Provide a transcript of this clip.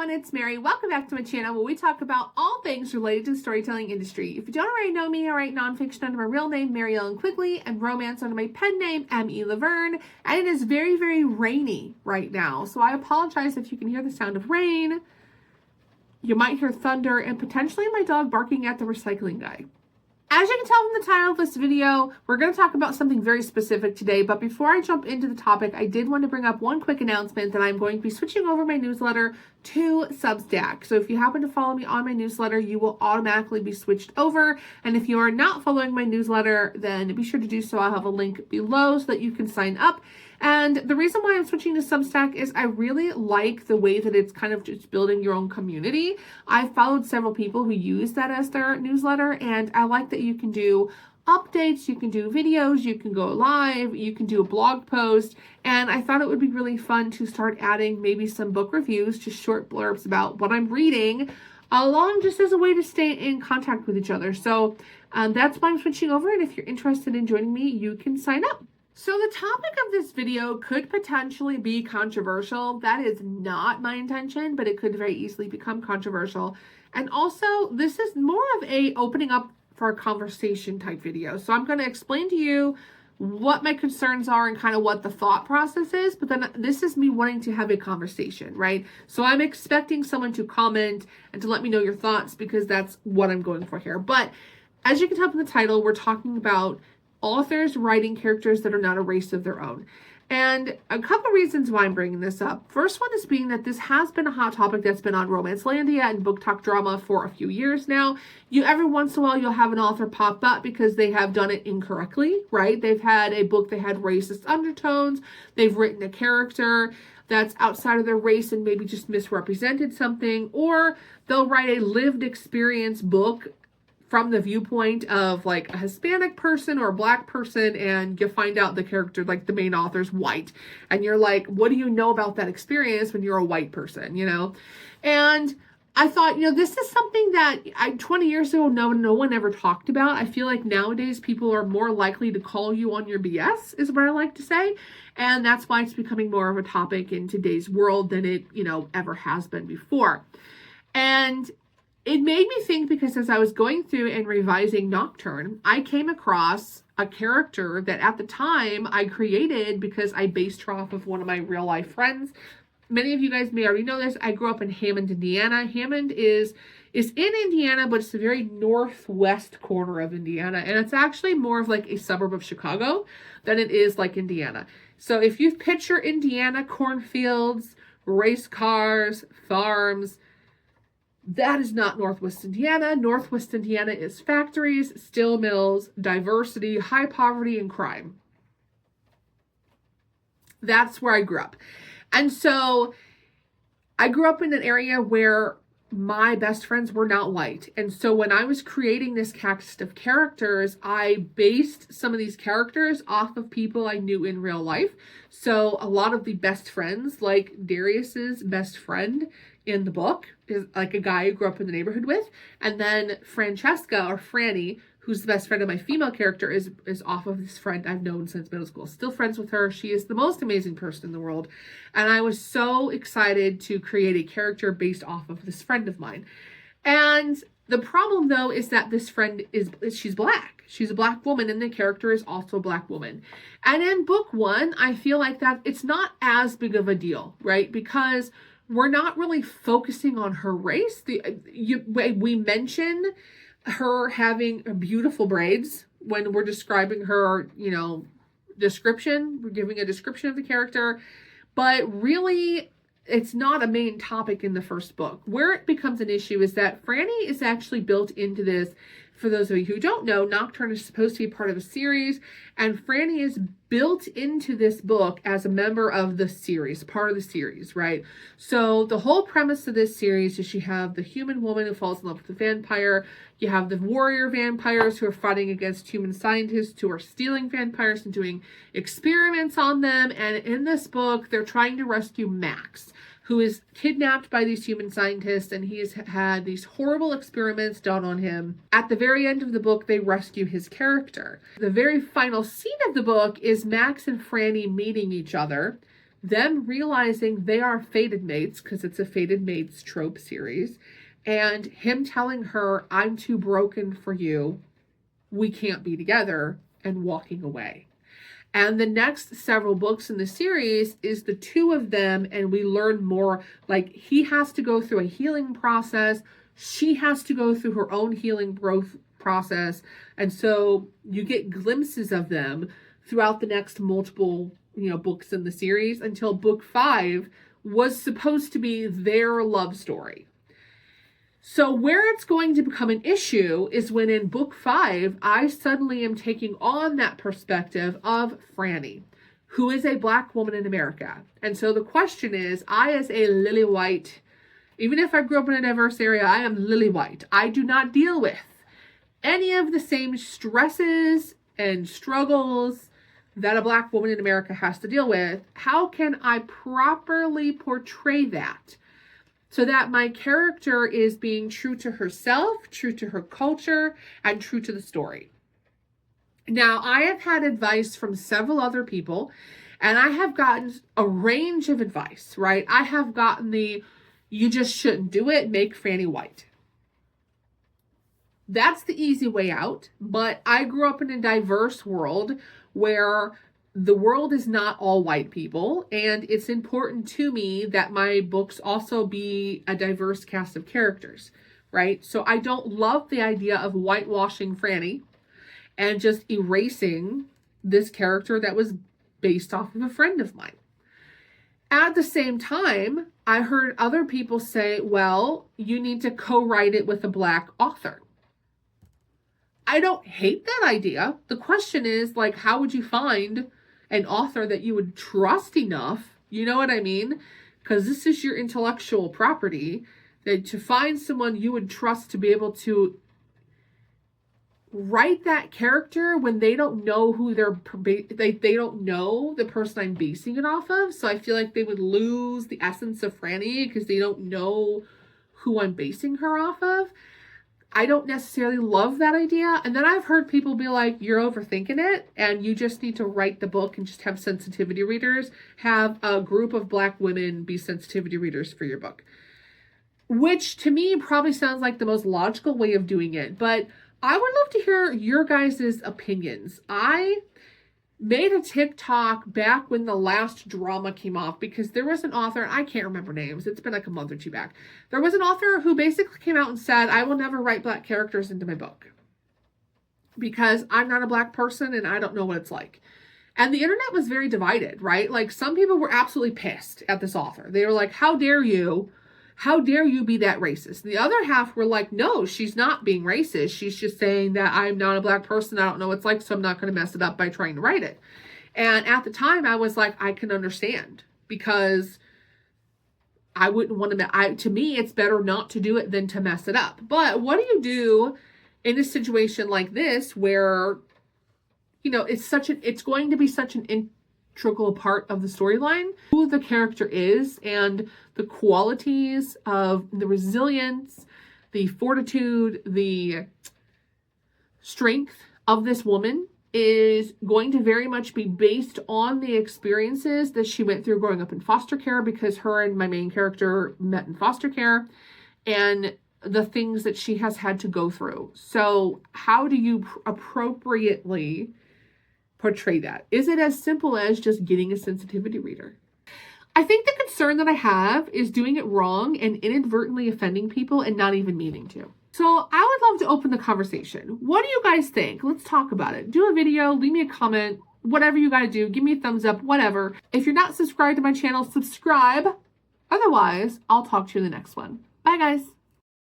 everyone, it's Mary. Welcome back to my channel where we talk about all things related to the storytelling industry. If you don't already know me, I write nonfiction under my real name, Mary Ellen Quigley, and romance under my pen name, M.E. Laverne. And it is very, very rainy right now, so I apologize if you can hear the sound of rain. You might hear thunder and potentially my dog barking at the recycling guy. As you can tell from the title of this video, we're going to talk about something very specific today, but before I jump into the topic, I did want to bring up one quick announcement that I'm going to be switching over my newsletter to Substack. So if you happen to follow me on my newsletter, you will automatically be switched over, and if you are not following my newsletter, then be sure to do so. I'll have a link below so that you can sign up. And the reason why I'm switching to Substack is I really like the way that it's kind of just building your own community. I've followed several people who use that as their newsletter, and I like that you can do updates, you can do videos, you can go live, you can do a blog post, and I thought it would be really fun to start adding maybe some book reviews, just short blurbs about what I'm reading, along just as a way to stay in contact with each other. So that's why I'm switching over, and if you're interested in joining me, you can sign up. So the topic of this video could potentially be controversial. That is not my intention, but it could very easily become controversial. And also, this is more of a opening up for a conversation type video. So I'm going to explain to you what my concerns are and kind of what the thought process is, but then this is me wanting to have a conversation, right? So I'm expecting someone to comment and to let me know your thoughts because that's what I'm going for here. But as you can tell from the title, we're talking about authors writing characters that are not a race of their own. And a couple reasons why I'm bringing this up. First one is being that this has been a hot topic that's been on Romancelandia and Book Talk Drama for a few years now. Every once in a while you'll have an author pop up because they have done it incorrectly, right? They've had a book that had racist undertones. They've written a character that's outside of their race and maybe just misrepresented something, or they'll write a lived experience book from the viewpoint of like a Hispanic person or a Black person, and you find out the character, like the main author's white, and you're like, what do you know about that experience when you're a white person, you know? And I thought, this is something that 20 years ago, no one ever talked about. I feel like nowadays people are more likely to call you on your BS, is what I like to say. And that's why it's becoming more of a topic in today's world than it, ever has been before. And it made me think because as I was going through and revising Nocturne, I came across a character that at the time I created because I based her off of one of my real life friends. Many of you guys may already know this. I grew up in Hammond, Indiana. Hammond is in Indiana, but it's the very northwest corner of Indiana. And it's actually more of like a suburb of Chicago than it is like Indiana. So if you picture Indiana, cornfields, race cars, farms, that is not Northwest Indiana. Northwest Indiana is factories, steel mills, diversity, high poverty, and crime. That's where I grew up. And so I grew up in an area where my best friends were not white. And so when I was creating this cast of characters, I based some of these characters off of people I knew in real life. So a lot of the best friends, like Darius's best friend in the book, is like a guy who grew up in the neighborhood with. And then Francesca, or Franny, who's the best friend of my female character, is off of this friend I've known since middle school. Still friends with her. She is the most amazing person in the world. And I was so excited to create a character based off of this friend of mine. And the problem, though, is that this friend she's Black. She's a Black woman, and the character is also a Black woman. And in book one, I feel like that it's not as big of a deal, right? Because we're not really focusing on her race. We mention her having beautiful braids when we're describing her, description. We're giving a description of the character, but really it's not a main topic in the first book. Where it becomes an issue is that Franny is actually built into this. For those of you who don't know, Nocturne is supposed to be part of a series, and Franny is built into this book as a member of the series, part of the series, right? So the whole premise of this series is you have the human woman who falls in love with the vampire. You have the warrior vampires who are fighting against human scientists who are stealing vampires and doing experiments on them. And in this book, they're trying to rescue Max, who is kidnapped by these human scientists, and he has had these horrible experiments done on him. At the very end of the book, they rescue his character. The very final scene of the book is Max and Franny meeting each other them realizing they are fated mates, because it's a fated mates trope series, and him telling her, I'm too broken for you, we can't be together, and walking away. And the next several books in the series is the two of them, and we learn more. Like, he has to go through a healing process. She has to go through her own healing growth process. And so you get glimpses of them throughout the next multiple, books in the series, until book 5 was supposed to be their love story. So where it's going to become an issue is when in book 5, I suddenly am taking on that perspective of Franny, who is a Black woman in America. And so the question is, I as a lily white, even if I grew up in a diverse area, I am lily white. I do not deal with any of the same stresses and struggles that a Black woman in America has to deal with. How can I properly portray that so that my character is being true to herself, true to her culture, and true to the story? Now, I have had advice from several other people, and I have gotten a range of advice, right? I have gotten you just shouldn't do it, make Franny white. That's the easy way out, but I grew up in a diverse world where the world is not all white people, and it's important to me that my books also be a diverse cast of characters, right? So I don't love the idea of whitewashing Franny and just erasing this character that was based off of a friend of mine. At the same time, I heard other people say, well, you need to co-write it with a Black author. I don't hate that idea. The question is, like, how would you find an author that you would trust enough? You know what I mean? Because this is your intellectual property, that to find someone you would trust to be able to write that character when they don't know who they don't know the person I'm basing it off of. So I feel like they would lose the essence of Franny because they don't know who I'm basing her off of. I don't necessarily love that idea. And then I've heard people be like, you're overthinking it, and you just need to write the book and just have sensitivity readers. Have a group of Black women be sensitivity readers for your book. Which to me probably sounds like the most logical way of doing it. But I would love to hear your guys' opinions. I made a TikTok back when the last drama came off, because there was an author, I can't remember names, it's been like a month or two back. There was an author who basically came out and said, I will never write Black characters into my book because I'm not a Black person and I don't know what it's like. And the internet was very divided, right? Like, some people were absolutely pissed at this author. They were like, how dare you? How dare you be that racist? The other half were like, no, she's not being racist. She's just saying that I'm not a Black person. I don't know what it's like, so I'm not going to mess it up by trying to write it. And at the time, I was like, I can understand, because I wouldn't want to, to me, it's better not to do it than to mess it up. But what do you do in a situation like this where, it's going to be such an integral part of the storyline, who the character is and the qualities of the resilience, the fortitude, the strength of this woman is going to very much be based on the experiences that she went through growing up in foster care, because her and my main character met in foster care, and the things that she has had to go through. So how do you appropriately portray that? Is it as simple as just getting a sensitivity reader? I think the concern that I have is doing it wrong and inadvertently offending people and not even meaning to. So I would love to open the conversation. What do you guys think? Let's talk about it. Do a video, leave me a comment, whatever you got to do. Give me a thumbs up, whatever. If you're not subscribed to my channel, subscribe. Otherwise, I'll talk to you in the next one. Bye, guys.